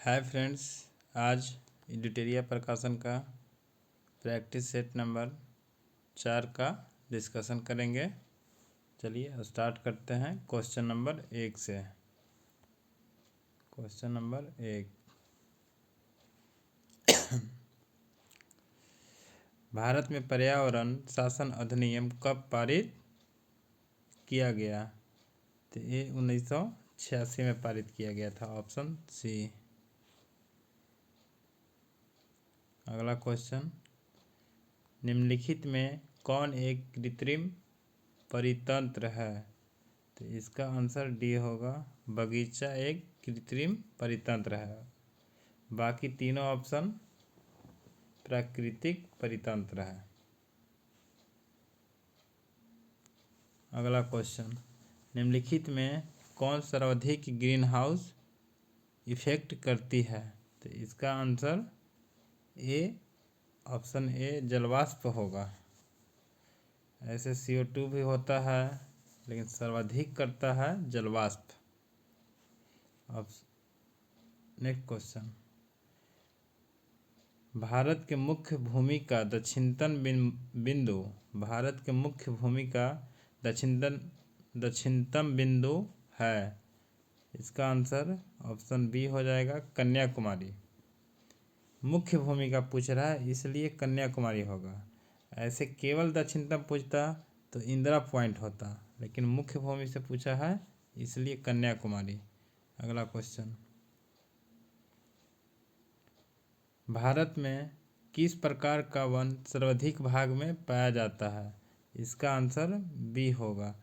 Hi friends, आज एडिटोरिया प्रकाशन का प्रैक्टिस सेट नंबर 4 का डिस्कशन करेंगे। चलिए स्टार्ट करते हैं क्वेश्चन नंबर 1 से। क्वेश्चन नंबर 1, भारत में पर्यावरण शासन अधिनियम कब पारित किया गया? तो ये 1986 में पारित किया गया था, ऑप्शन सी। अगला क्वेश्चन, निम्नलिखित में कौन एक कृत्रिम परितंत्र है? तो इसका आंसर डी होगा, बगीचा एक कृत्रिम परितंत्र है। बाकी तीनों ऑप्शन प्राकृतिक परितंत्र है। अगला क्वेश्चन, निम्नलिखित में कौन सर्वाधिक ग्रीन हाउस इफेक्ट करती है? तो इसका आंसर ए, ऑप्शन ए जलवाष्प होगा। ऐसे CO2 भी होता है, लेकिन सर्वाधिक करता है जलवाष्प। अब नेक्स्ट क्वेश्चन, भारत के मुख्य भूमि का दक्षिणतम बिंदु भारत के मुख्य भूमि का दक्षिणतम बिंदु है। इसका आंसर ऑप्शन बी हो जाएगा, कन्याकुमारी। मुख्य भूमिका पूछ रहा है इसलिए कन्याकुमारी होगा। ऐसे केवल दक्षिणतम पूछता तो इंदिरा पॉइंट होता, लेकिन मुख्य भूमि से पूछा है इसलिए कन्याकुमारी। अगला क्वेश्चन, भारत में किस प्रकार का वन सर्वाधिक भाग में पाया जाता है? इसका आंसर बी होगा,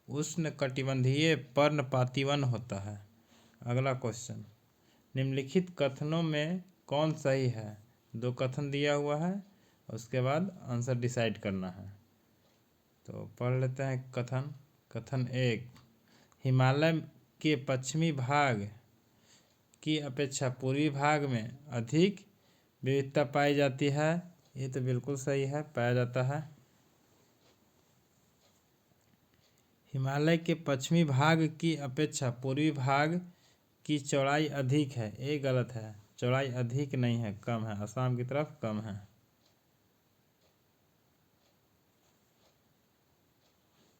उष्णकटिबंधीय पर्णपाती वन होता है। अगला क्वेश्चन, निम्नलिखित कथनों में कौन सही है? 2 कथन दिया हुआ है, उसके बाद आंसर डिसाइड करना है। तो पढ़ लेते हैं कथन। कथन 1, हिमालय के पश्चिमी भाग की अपेक्षा पूर्वी भाग में अधिक विविधता पाई जाती है। ये तो बिल्कुल सही है, पाया जाता है। हिमालय के पश्चिमी भाग की अपेक्षा पूर्वी भाग की चौड़ाई अधिक है। ये गलत है, चौड़ाई अधिक नहीं है, कम है। असम की तरफ कम है।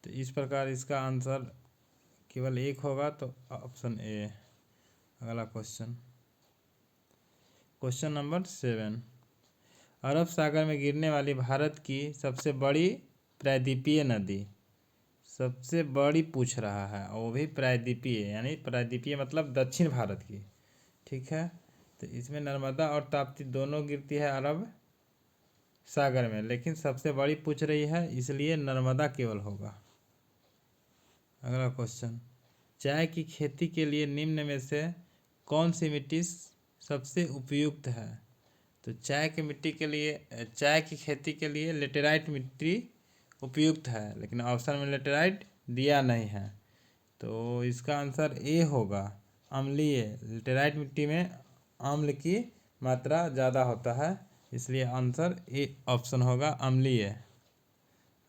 तो इस प्रकार इसका आंसर केवल एक होगा, तो ऑप्शन ए। अगला क्वेश्चन, क्वेश्चन नंबर 7, अरब सागर में गिरने वाली भारत की सबसे बड़ी प्रायद्वीपीय नदी। सबसे बड़ी पूछ रहा है, और वो भी प्रायद्वीपीय, यानी प्रायद्वीपीय मतलब दक्षिण भारत की। ठीक है, तो इसमें नर्मदा और ताप्ती दोनों गिरती है अरब सागर में, लेकिन सबसे बड़ी पूछ रही है इसलिए नर्मदा केवल होगा। अगला क्वेश्चन, चाय की खेती के लिए निम्न में से कौन सी मिट्टी सबसे उपयुक्त है? तो चाय की खेती के लिए लेटेराइट मिट्टी उपयुक्त है, लेकिन ऑप्शन में लेटेराइट दिया नहीं है, तो इसका आंसर ए होगा, अम्लीय। लेटेराइट मिट्टी में अम्ल की मात्रा ज़्यादा होता है, इसलिए आंसर ए ऑप्शन होगा, अम्लीय।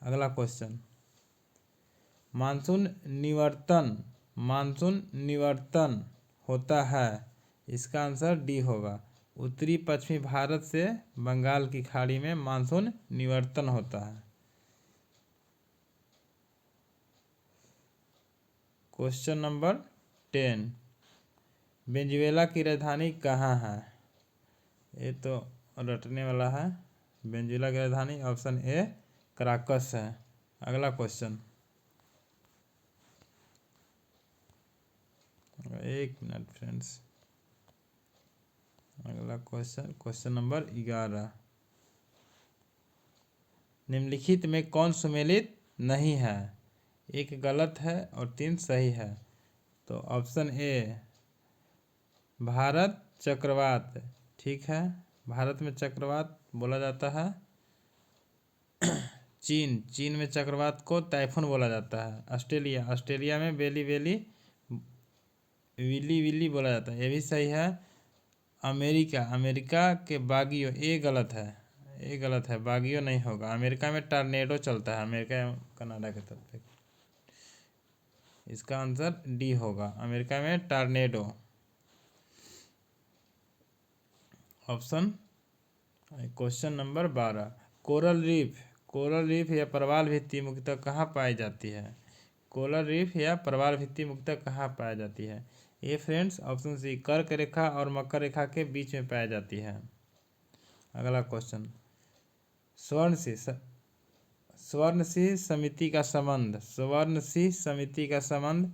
अगला क्वेश्चन, मानसून निवर्तन होता है। इसका आंसर डी होगा, उत्तरी पश्चिमी भारत से बंगाल की खाड़ी में मानसून निवर्तन होता है। क्वेश्चन नंबर 10, वेनेजुएला की राजधानी कहाँ है? ये तो रटने वाला है। वेनेजुएला की राजधानी ऑप्शन ए कराकस है। अगला क्वेश्चन, एक मिनट फ्रेंड्स। अगला क्वेश्चन नंबर 11, निम्नलिखित में कौन सुमेलित नहीं है? 1 गलत है और 3 सही है। तो ऑप्शन ए भारत चक्रवात। ठीक है, भारत में चक्रवात बोला जाता है। चीन में चक्रवात को टाइफून बोला जाता है। ऑस्ट्रेलिया में विली बोला जाता है, ये भी सही है। अमेरिका के बागियो, ये गलत है, बागियो नहीं होगा। अमेरिका में टॉर्नेडो चलता है, अमेरिका कनाडा के तरफ पे। इसका आंसर डी होगा, अमेरिका में tornado. Option question number 12, coral reef या प्रवाल भित्ति मुख्यतः कहाँ पाई जाती है? कोरल रीफ या प्रवाल भित्ति मुख्यतः कहाँ पाई जाती है? ये फ्रेंड्स ऑप्शन सी, कर्क रेखा और मकर रेखा के बीच में पाई जाती है। अगला क्वेश्चन, स्वर्ण सिंह समिति का संबंध,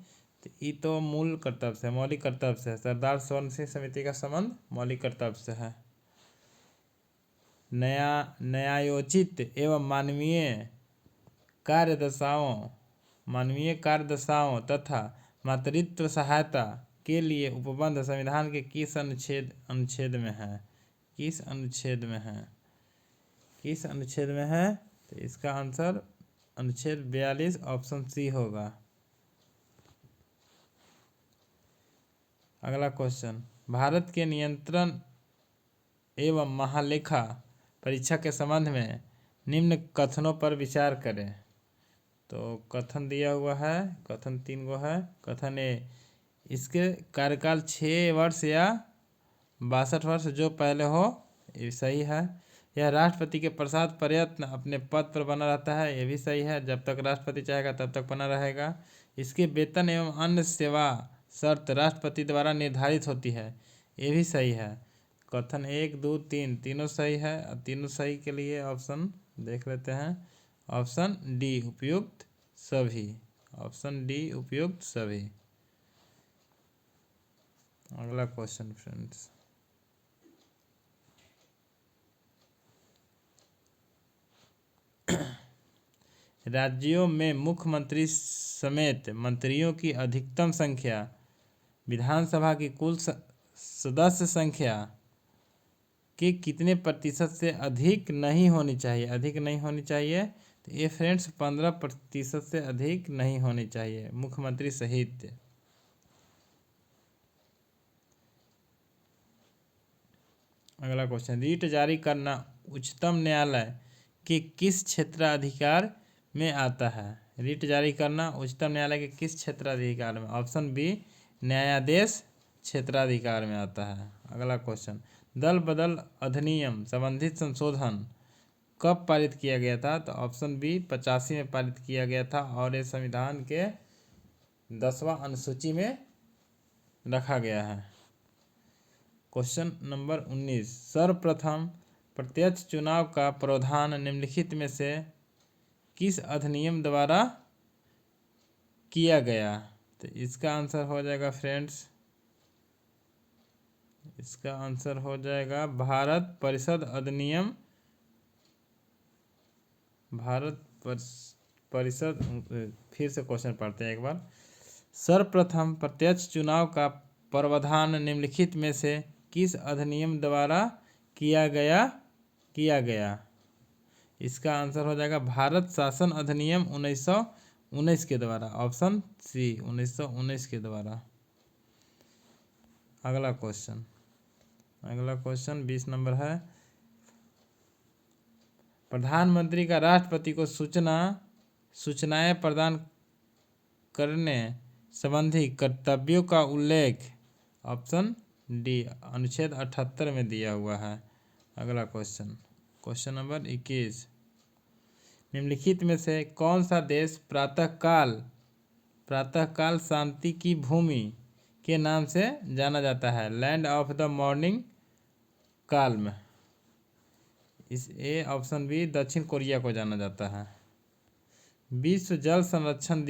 ये तो मूल कर्तव्य से, मौलिक कर्तव्य से है। सरदार स्वर्ण सिंह समिति का संबंध मौलिक कर्तव्य से है। न्यायोचित एवं मानवीय कार्यदशाओं तथा मातृत्व सहायता के लिए उपबंध संविधान के किस अनुच्छेद में है? तो इसका आंसर अनुच्छेद 42 ऑप्शन सी होगा। अगला क्वेश्चन, भारत के नियंत्रण एवं महालेखा परीक्षा के संबंध में निम्न कथनों पर विचार करें। तो कथन दिया हुआ है, कथन 3 गो है। कथन ए, इसके कार्यकाल 6 वर्ष या 62 वर्ष जो पहले हो, ये सही है। यह राष्ट्रपति के प्रसाद प्रयत्न अपने पद पर बना रहता है, ये भी सही है। जब तक राष्ट्रपति चाहेगा तब तक बना रहेगा। इसके वेतन एवं अन्य सेवा शर्त राष्ट्रपति द्वारा निर्धारित होती है, ये भी सही है। कथन 1, 2, 3 तीनों सही है। और तीनों सही के लिए ऑप्शन देख लेते हैं। ऑप्शन डी उपयुक्त सभी। अगला क्वेश्चन फ्रेंड्स, राज्यों में मुख्यमंत्री समेत मंत्रियों की अधिकतम संख्या विधानसभा की कुल सदस्य संख्या के कितने प्रतिशत से अधिक नहीं होनी चाहिए? तो ये फ्रेंड्स 15% से अधिक नहीं होनी चाहिए, मुख्यमंत्री सहित। अगला क्वेश्चन, रीट जारी करना उच्चतम न्यायालय के किस क्षेत्राधिकार में आता है? रीट जारी करना उच्चतम न्यायालय के किस क्षेत्राधिकार में? ऑप्शन बी, न्यायाधीश क्षेत्राधिकार में आता है। अगला क्वेश्चन, दल बदल अधिनियम संबंधित संशोधन कब पारित किया गया था? तो ऑप्शन बी 85 में पारित किया गया था और ये संविधान के 10वां अनुसूची में रखा गया है। क्वेश्चन नंबर 19, सर्वप्रथम प्रत्यक्ष चुनाव का प्रावधान निम्नलिखित में से किस अधिनियम द्वारा किया गया? तो इसका आंसर हो जाएगा फ्रेंड्स, इसका आंसर हो जाएगा भारत परिषद अधिनियम। फिर से क्वेश्चन पढ़ते हैं एक बार। सर्वप्रथम प्रत्यक्ष चुनाव का प्रावधान निम्नलिखित में से किस अधिनियम द्वारा किया गया? इसका आंसर हो जाएगा भारत शासन अधिनियम 1919 के द्वारा। ऑप्शन सी 1919 के द्वारा। अगला क्वेश्चन 20 नंबर है, प्रधानमंत्री का राष्ट्रपति को सूचनाएं प्रदान करने संबंधी कर्तव्यों का उल्लेख ऑप्शन डी अनुच्छेद 78 में दिया हुआ है। अगला क्वेश्चन नंबर 21, निम्नलिखित में से कौन सा देश प्रातःकाल शांति की भूमि के नाम से जाना जाता है? Land of the morning calm. A option B दक्षिण कोरिया को जाना जाता है। विश्व जल संरक्षण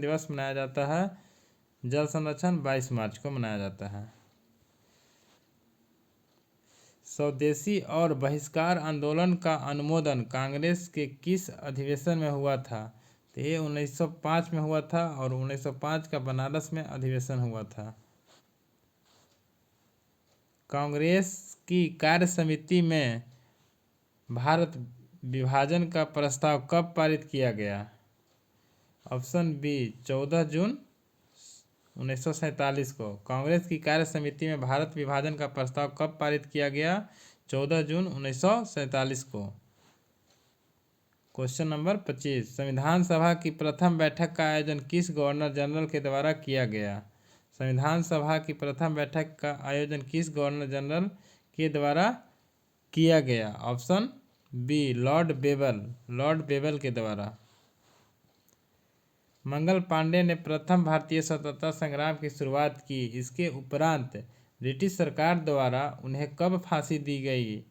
दिवस मनाया जाता है। जल संरक्षण 22 मार्च को मनाया जाता है। स्वदेशी और बहिष्कार आंदोलन का अनुमोदन कांग्रेस के किस अधिवेशन में हुआ था? तो ये 1905 में हुआ था और 1905 का बनारस में अधिवेशन हुआ था। कांग्रेस की कार्य समिति में भारत विभाजन का प्रस्ताव कब पारित किया गया? ऑप्शन बी 14 जून 1947 को। कांग्रेस की कार्य समिति में भारत विभाजन का प्रस्ताव कब पारित किया गया? 14 जून 1947 को। क्वेश्चन नंबर 25, संविधान सभा की प्रथम बैठक का आयोजन किस गवर्नर जनरल के द्वारा किया गया? संविधान सभा की प्रथम बैठक का आयोजन किस गवर्नर जनरल के द्वारा किया गया? ऑप्शन बी लॉर्ड बेबल के द्वारा। मंगल पांडे ने प्रथम भारतीय स्वतंत्रता संग्राम की शुरुआत की। इसके उपरांत ब्रिटिश सरकार द्वारा उन्हें कब फांसी दी गई?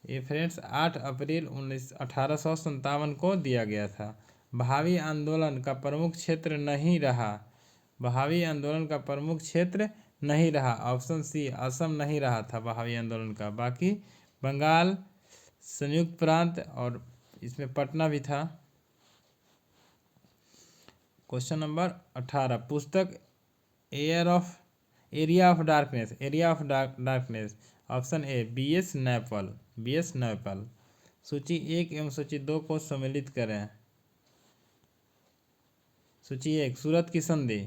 ये फ्रेंड्स 8 अप्रैल 1857 को दिया गया था। भावी आंदोलन का प्रमुख क्षेत्र नहीं रहा। भावी आंदोलन का प्रमुख क्षेत्र नहीं रहा। ऑप्शन सी असम नहीं रहा था भावी आंदोलन का, बाकी बंगाल, संयुक्त प्रांत और इसमें पटना भी था। क्वेश्चन नंबर 18 पुस्तक area of darkness. Option A V S. Naipaul. सूची 1 एवं सूची 2 को सम्मिलित करें। सूची 1 सूरत की संधि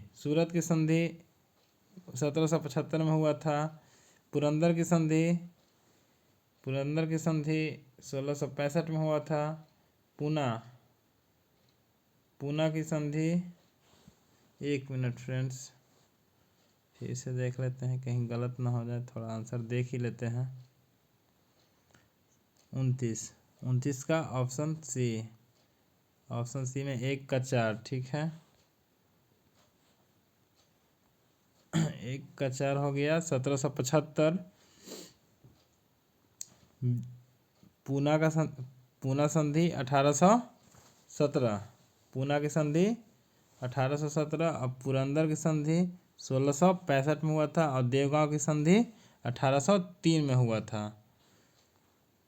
1775 में हुआ था। पुरंदर की संधि 1665 में हुआ था। पूना की संधि, एक मिनट फ्रेंड्स फिर से देख लेते हैं कहीं गलत ना हो जाए, थोड़ा आंसर देख ही लेते हैं। 29 का ऑप्शन सी में 1 का 4 ठीक है। 1 का 4 हो गया। 1775 पूना संधि 1817। पूना की संधि 1817 और पुरंदर की संधि 1665 में हुआ था और देवगांव की संधि 1803 में हुआ था।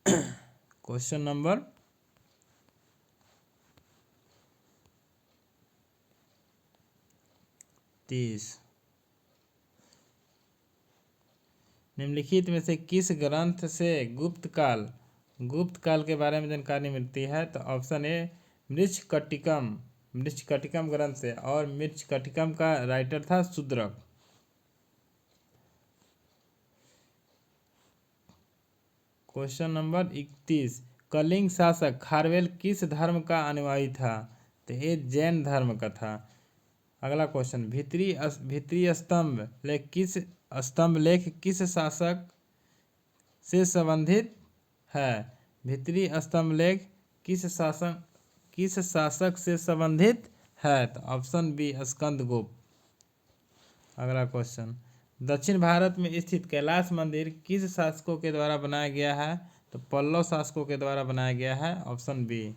क्वेश्चन नंबर 30 निम्नलिखित में से किस ग्रंथ से गुप्त काल के बारे में जानकारी मिलती है? तो ऑप्शन ए मृच्छकटिकम ग्रंथ से, और मृच्छकटिकम का राइटर था शूद्रक। क्वेश्चन नंबर 31 कलिंग शासक खारवेल किस धर्म का अनुयायी था? तो ये जैन धर्म का था। अगला क्वेश्चन भीतरी स्तंभ लेख किस शासक से संबंधित है? भीतरी स्तंभ लेख किस शासक से संबंधित है? तो ऑप्शन बी स्कंदगुप्त। अगला क्वेश्चन दक्षिण भारत में स्थित कैलाश मंदिर किस शासकों के द्वारा बनाया गया है? तो पल्लव शासकों के द्वारा बनाया गया है। Option B.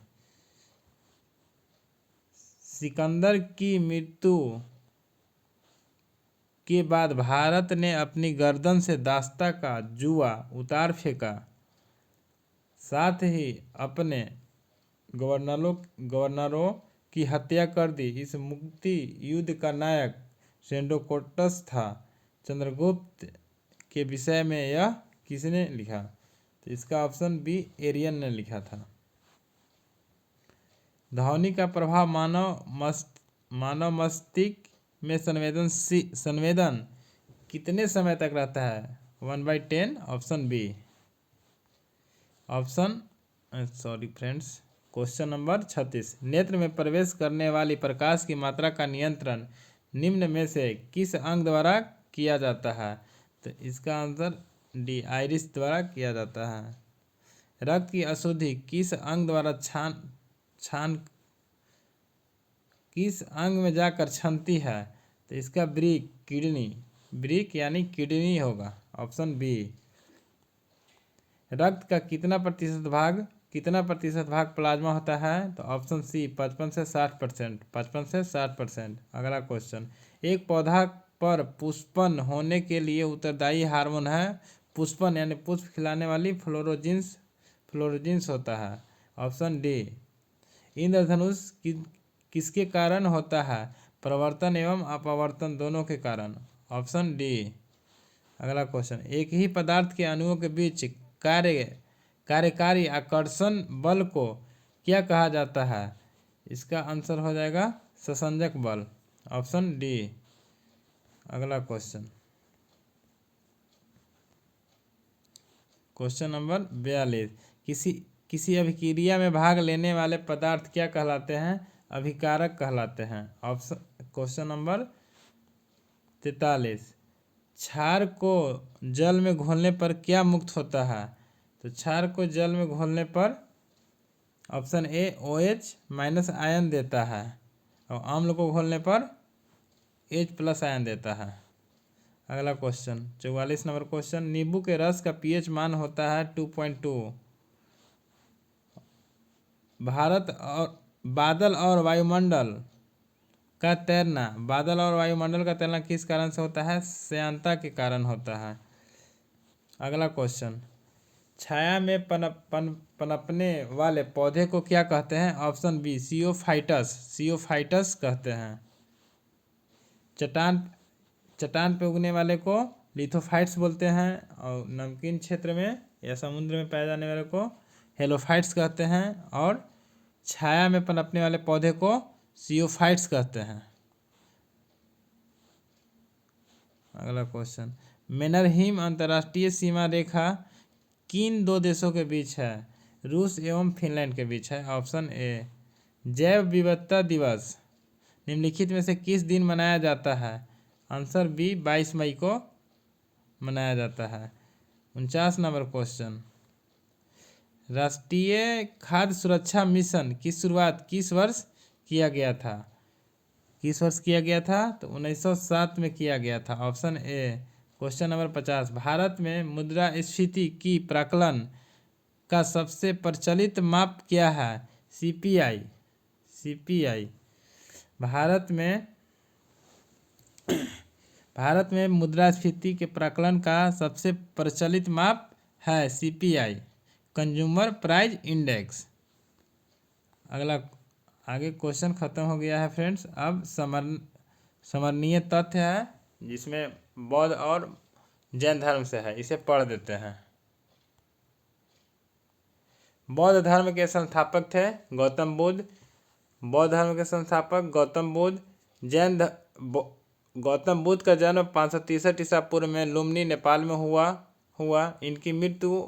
सिकंदर की मृत्यु के बाद भारत ने अपनी गर्दन से दास्ता का जुआ उतार फेंका, साथ ही अपने गवर्नरों की हत्या कर दी। इस मुक्ति युद्ध का नायक सेंडोकोटस था। चंद्रगुप्त के विषय में यह किसने लिखा? तो इसका ऑप्शन बी एरियन ने लिखा था। ध्वनि का प्रभाव मानव मस्तिष्क में संवेदन कितने समय तक रहता है? 1/10। Option B. क्वेश्चन नंबर 36 नेत्र में प्रवेश करने वाली प्रकाश की मात्रा का नियंत्रण निम्न में से किस अंग द्वारा किया जाता है? तो इसका आंसर डी आइरिस द्वारा किया जाता है। रक्त की अशुद्धि किस अंग द्वारा किस अंग में जाकर छनती है? तो इसका ब्रिक यानी किडनी होगा। Option B. रक्त का कितना प्रतिशत भाग प्लाज्मा होता है? तो ऑप्शन सी 55 से 60%। अगला क्वेश्चन एक पौधा पर पुष्पन होने के लिए उत्तरदायी हार्मोन है? पुष्पन यानी पुष्प खिलाने वाली फ्लोरोजिन्स होता है। Option D. इंद्रधनुष किसके कारण होता है? प्रवर्तन एवं अपवर्तन दोनों के कारण। Option D. अगला क्वेश्चन एक ही पदार्थ के अणुओं के बीच कार्यकारी आकर्षण बल को क्या कहा जाता है? इसका आंसर हो जाएगा ससंजक बल। Option D. अगला क्वेश्चन नंबर 42 किसी अभिक्रिया में भाग लेने वाले पदार्थ क्या कहलाते हैं? अभिकारक कहलाते हैं। Question number 43। क्षार को जल में घोलने पर क्या मुक्त होता है? तो क्षार को जल में घोलने पर option A OH minus ion देता है और अम्ल को घोलने पर H प्लस आयन देता है। अगला क्वेश्चन 44 नंबर क्वेश्चन, नींबू के रस का pH मान होता है 2.2। भारत और बादल और वायुमंडल का तैरना, बादल और वायुमंडल का तैरना किस कारण से होता है? श्यानता के कारण होता है। अगला क्वेश्चन, छाया में पनपने वाले पौधे को क्या कहते हैं? ऑप्शन बी सियोफाइटस, सियोफाइटस कहते हैं। चट्टान पे उगने वाले को लिथोफाइट्स बोलते हैं और नमकीन क्षेत्र में या समुद्र में पाए जाने वाले को हेलोफाइट्स कहते हैं और छाया में पनपने वाले पौधे को सियोफाइट्स कहते हैं। अगला क्वेश्चन, मैनरहिम अंतर्राष्ट्रीय सीमा रेखा किन दो देशों के बीच है? रूस एवं फिनलैंड के बीच है। Option A. जैव विविधता दिवस निम्नलिखित में से किस दिन मनाया जाता है? आंसर बी 22 मई को मनाया जाता है। 49 नंबर क्वेश्चन, राष्ट्रीय खाद्य सुरक्षा मिशन की शुरुआत किस वर्ष किया गया था? किस वर्ष किया गया था? तो 1907 में किया गया था। Option A. Question number 50, Bharat में मुद्रास्फीति की प्राकलन का सबसे प्रचलित माप क्या है? CPI, CPI। भारत में मुद्रास्फीति के प्राकलन का सबसे प्रचलित माप है CPI, कंज्यूमर प्राइस इंडेक्स। अगला आगे क्वेश्चन खत्म हो गया है फ्रेंड्स। अब समरणीय तथ्य है जिसमें बौद्ध और जैन धर्म से है, इसे पढ़ देते हैं। बौद्ध धर्म के संस्थापक थे गौतम बुद्ध। बौद्ध धर्म के संस्थापक गौतम बुद्ध। गौतम बुद्ध का जन्म 563 ईसा पूर्व में लुम्बिनी नेपाल में हुआ। इनकी मृत्यु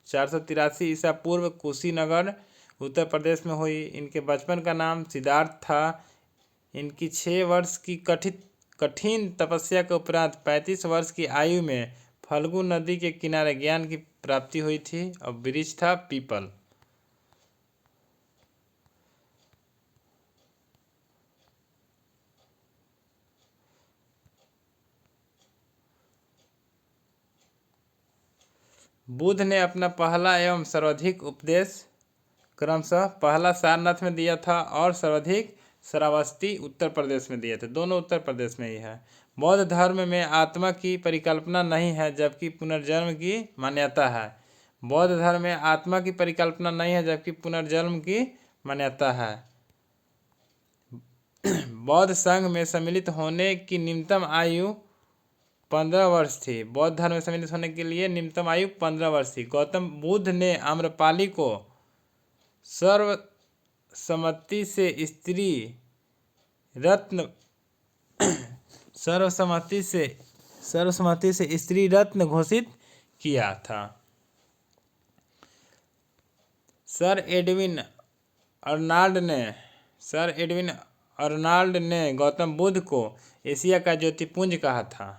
483 ईसा पूर्व कुशीनगर उत्तर प्रदेश में हुई। इनके बचपन का नाम सिद्धार्थ था। इनकी 6 वर्ष की कठिन तपस्या के उपरांत 35 वर्ष की आयु में फल्गु नदी के किनारे ज्ञान की प्राप्ति हुई थी और वृक्ष था पीपल। बुद्ध ने अपना पहला एवं सर्वाधिक उपदेश क्रमशः पहला सारनाथ में दिया था और सर्वाधिक श्रावस्ती उत्तर प्रदेश में दिए थे। दोनों उत्तर प्रदेश में ही है। बौद्ध धर्म में आत्मा की परिकल्पना नहीं है जबकि पुनर्जन्म की मान्यता है। बौद्ध धर्म में आत्मा की परिकल्पना नहीं है जबकि पुनर्जन्म की मान्यता है। बौद्ध संघ में सम्मिलित होने की न्यूनतम आयु 15 वर्ष थी। बौद्ध धर्म में सम्मिलित होने के लिए न्यूनतम आयु 15 वर्ष थी। गौतम बुद्ध ने आम्रपाली को सर्वसम्मति से स्त्री रत्न घोषित किया था। सर एडविन अर्नाल्ड ने गौतम बुद्ध को एशिया का ज्योतिपुंज कहा था।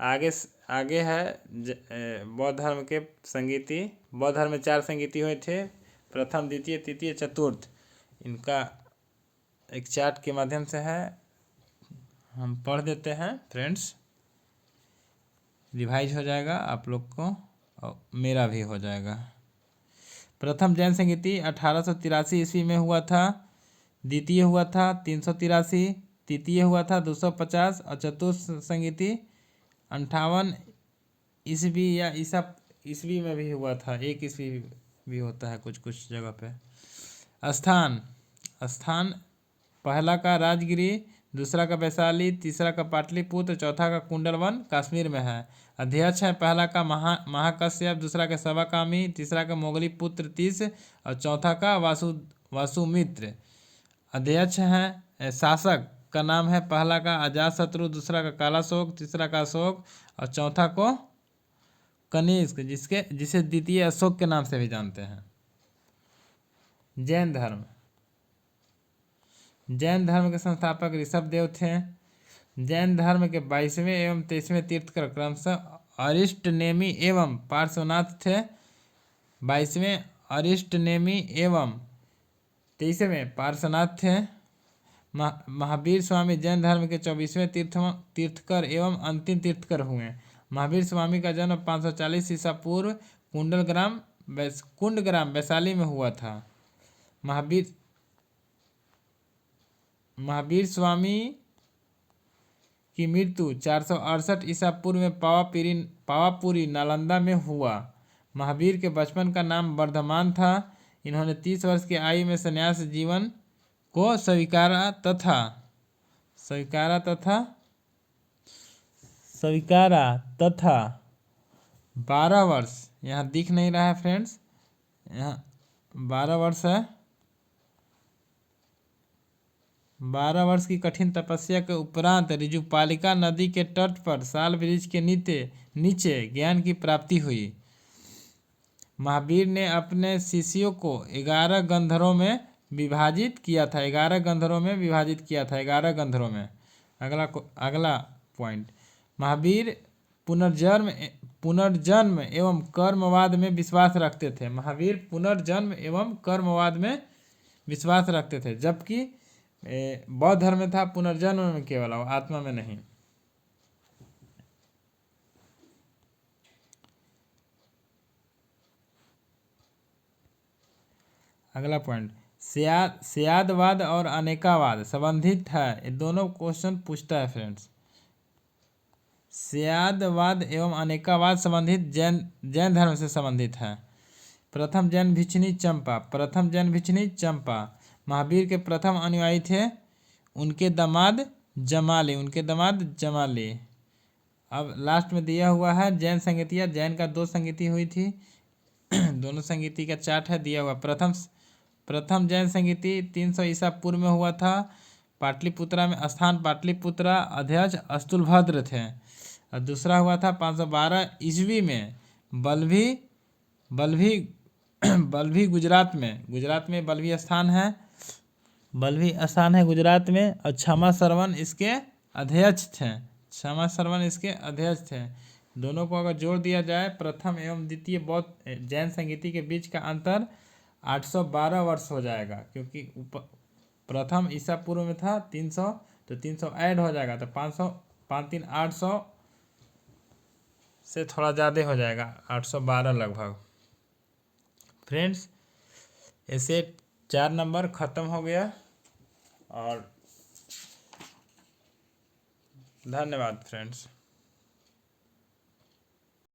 आगे है बौद्ध धर्म के संगीति। बौद्ध धर्म में 4 संगीति हुए थे, प्रथम, द्वितीय, तृतीय, चतुर्थ। इनका एक चार्ट के माध्यम से है, हम पढ़ देते हैं फ्रेंड्स। रिवाइज हो जाएगा आप लोग को और मेरा भी हो जाएगा। प्रथम जैन संगीति 1883 ईस्वी में हुआ था। द्वितीय हुआ था 383, तृतीय हुआ था 250 और चतुर्थ संगीति 58 ईस्वी या ईस्वी में भी हुआ था। 1 ईस्वी भी होता है कुछ जगह पे। स्थान पहला का राजगिरी, दूसरा का वैशाली, तीसरा का पाटलिपुत्र, चौथा का कुंडलवन कश्मीर में है। अध्यक्ष है पहला का महाकश्यप, दूसरा का सवाकामी, तीसरा का मोगली पुत्र तीस और चौथा का वासुमित्र। अध्यक्ष हैं शासक का नाम है पहला का अजातशत्रु, दूसरा का कालाशोक, तीसरा का अशोक और चौथा को कनिष्क, जिसे द्वितीय अशोक के नाम से भी जानते हैं। जैन धर्म के संस्थापक ऋषभदेव थे। जैन धर्म के 22वें एवं 23वें तीर्थकर क्रमशः अरिष्टनेमी एवं पार्श्वनाथ थे। 22वें अरिष्टनेमी एवं 23वें पार्श्वनाथ थे। महावीर स्वामी जैन धर्म के 24वें तीर्थकर एवं अंतिम तीर्थकर हुए। महावीर स्वामी का जन्म 540 ईसा पूर्व कुंडग्राम वैशाली में हुआ था। महावीर स्वामी की मृत्यु 468 ईसा पूर्व में पावापुरी नालंदा में हुआ। महावीर के बचपन का नाम वर्धमान था। इन्होंने 30 वर्ष की आयु में संन्यास जीवन को स्वीकारा तथा 12 वर्ष, यहाँ दिख नहीं रहा है फ्रेंड्स, यहाँ 12 वर्ष है। 12 वर्ष की कठिन तपस्या के उपरांत ऋजुपालिका नदी के तट पर साल वृक्ष के नीचे ज्ञान की प्राप्ति हुई। महावीर ने अपने शिष्यों को 11 गंधरों में विभाजित किया था। 11 गंधरों में विभाजित किया था। 11 गंधरों में। अगला पॉइंट, महावीर पुनर्जन्म एवं कर्मवाद में विश्वास रखते थे। महावीर पुनर्जन्म एवं कर्मवाद में विश्वास रखते थे, जबकि बौद्ध धर्म में था पुनर्जन्म में केवल, आत्मा में नहीं। अगला पॉइंट, स्यादवाद और अनेकावाद संबंधित है। ये दोनों क्वेश्चन पूछता है फ्रेंड्स। स्यादवाद एवं अनेकावाद संबंधित जैन धर्म से संबंधित है। प्रथम जैन भिक्षुणी चंपा महावीर के प्रथम अनुयायी थे। उनके दामाद जमाली। अब लास्ट में दिया हुआ है जैन संगीतियाँ। जैन का 2 संगीति हुई थी। दोनों संगीति का चार्ट है दिया हुआ। प्रथम जैन संगीति 300 ईसा पूर्व में हुआ था। पाटलिपुत्रा में स्थान पाटलिपुत्रा, अध्यक्ष अस्तुलभद्र थे। और दूसरा हुआ था 512 ईस्वी में बल्भी गुजरात में बल्भी स्थान है गुजरात में। और क्षमा श्रवण इसके अध्यक्ष थे। दोनों को अगर जोड़ दिया जाए, प्रथम एवं द्वितीय बौद्ध जैन संगीति के बीच का अंतर 812 वर्ष हो जाएगा, क्योंकि प्रथम ईसा पूर्व में था 300, तो 300 ऐड हो जाएगा, तो 500 5 3 800 से थोड़ा ज़्यादा हो जाएगा, 812 लगभग। फ्रेंड्स, ऐसे 4 नंबर ख़त्म हो गया और धन्यवाद फ्रेंड्स।